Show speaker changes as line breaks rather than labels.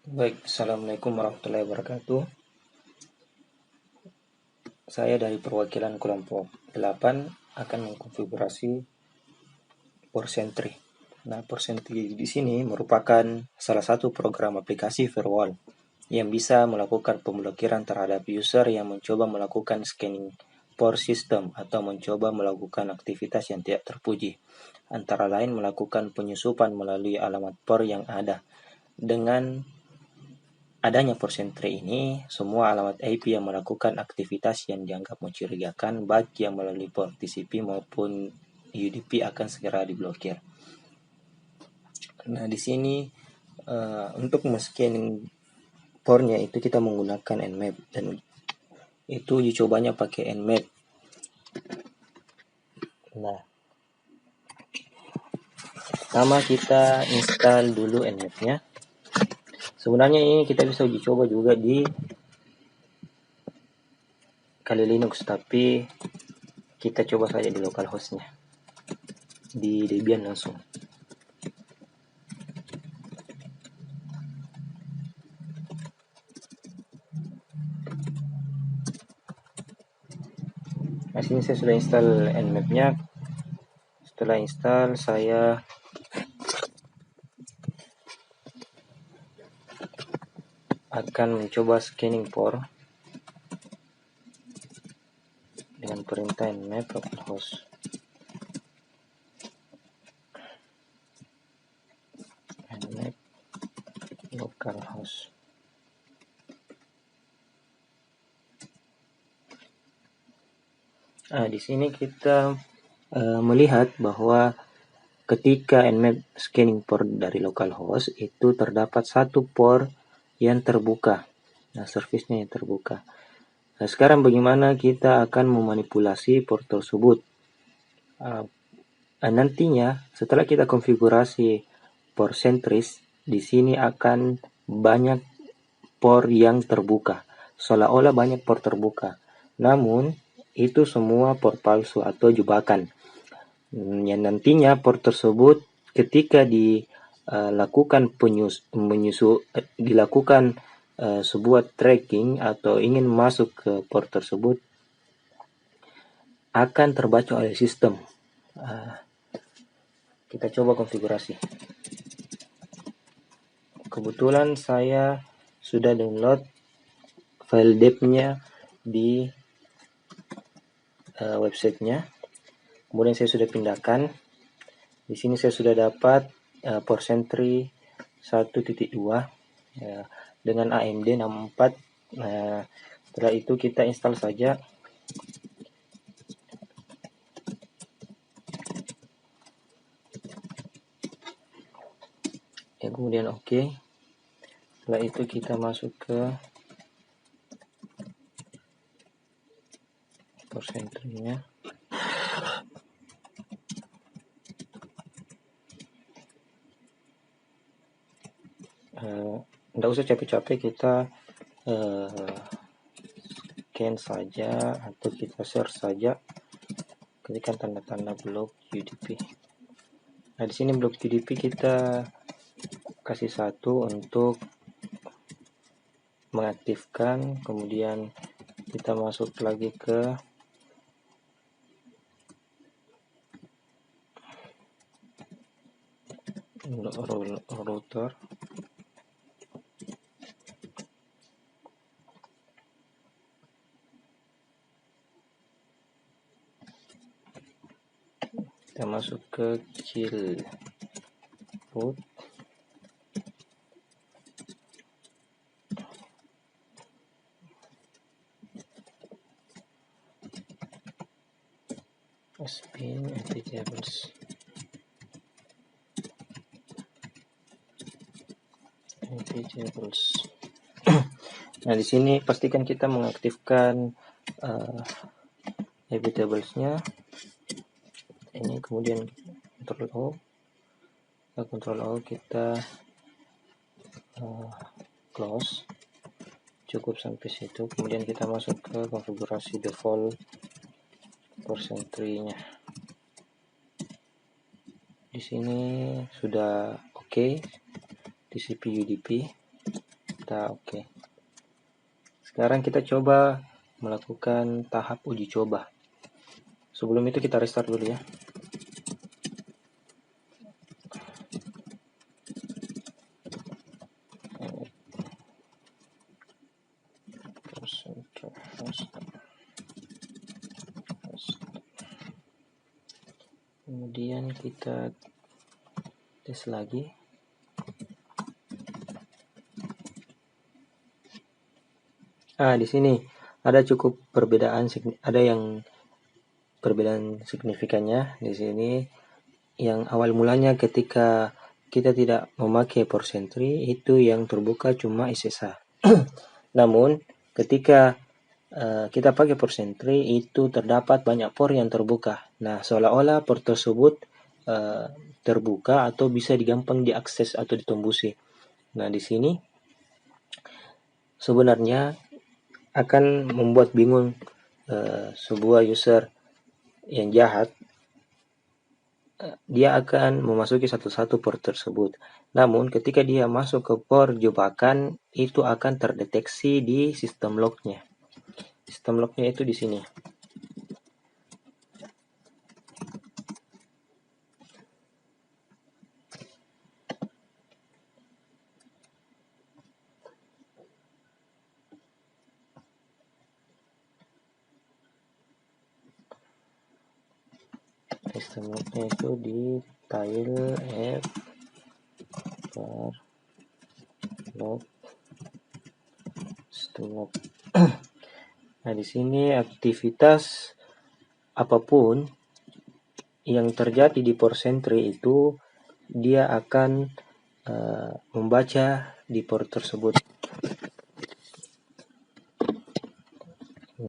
Baik, Assalamualaikum warahmatullahi wabarakatuh. Saya dari perwakilan kelompok 8 akan mengkonfigurasi Portsentry. Nah, Portsentry di sini merupakan salah satu program aplikasi firewall yang bisa melakukan pemblokiran terhadap user yang mencoba melakukan scanning port system atau mencoba melakukan aktivitas yang tidak terpuji, antara lain melakukan penyusupan melalui alamat port yang ada. Dengan adanya Portsentry ini, semua alamat IP yang melakukan aktivitas yang dianggap mencurigakan, baik yang melalui port TCP maupun UDP akan segera diblokir. Nah, di sini untuk men-scanning portnya itu kita menggunakan Nmap, dan itu uji cobanya pakai Nmap. Nah, pertama kita install dulu Nmap-nya. Sebenarnya ini kita bisa uji coba juga di Kali Linux, tapi kita coba saja di localhost-nya, di Debian langsung. Nah, sini saya sudah install Nmap-nya. Setelah install, saya akan mencoba scanning port dengan perintah nmap localhost. Nmap localhost. Nah, di sini kita melihat bahwa ketika nmap scanning port dari localhost itu terdapat satu port yang terbuka. Nah, service-nya yang terbuka. Nah, sekarang bagaimana kita akan memanipulasi port tersebut? Nantinya setelah kita konfigurasi Portsentry, di sini akan banyak port yang terbuka, seolah-olah banyak port terbuka. Namun itu semua port palsu atau jebakan. Yang nantinya port tersebut ketika dilakukan dilakukan sebuah tracking atau ingin masuk ke port tersebut akan terbaca oleh sistem. Kita coba konfigurasi. Kebetulan saya sudah download file dep-nya di websitenya. Kemudian saya sudah pindahkan. Di sini saya sudah dapat Portsentry 1.2 dengan AMD 64. Setelah itu kita install saja. Kemudian oke. Setelah itu kita masuk ke Portsentry-nya. Nggak usah capek-capek, kita scan saja atau kita search saja, ketikkan tanda-tanda blok UDP. Nah, di sini blok UDP kita kasih 1 untuk mengaktifkan, kemudian kita masuk lagi ke router. Kita masuk ke kill root. Spin nptables. Nah, di sini pastikan kita mengaktifkan nptables-nya. Ini kemudian Ctrl O, kita close. Cukup sampai situ. Kemudian kita masuk ke konfigurasi default Portsentry-nya. Di sini sudah oke, TCP UDP. kita oke. Sekarang kita coba melakukan tahap uji coba. Sebelum itu kita restart dulu ya. Kemudian kita tes lagi. Di sini ada cukup perbedaan, ada yang perbedaan signifikannya di sini. Yang awal mulanya ketika kita tidak memakai port sentry, itu yang terbuka cuma SSH. Namun ketika kita pakai port sentry, itu terdapat banyak port yang terbuka. Nah, seolah-olah port tersebut terbuka atau bisa gampang diakses atau ditembusi. Nah, di sini sebenarnya akan membuat bingung sebuah user yang jahat. Dia akan memasuki satu-satu port tersebut. Namun ketika dia masuk ke port jebakan, itu akan terdeteksi di sistem lognya. Sistem lognya itu di sini. Sistem lognya itu di tile f var log sistem log. Nah, di sini aktivitas apapun yang terjadi di port sentry itu dia akan membaca di port tersebut.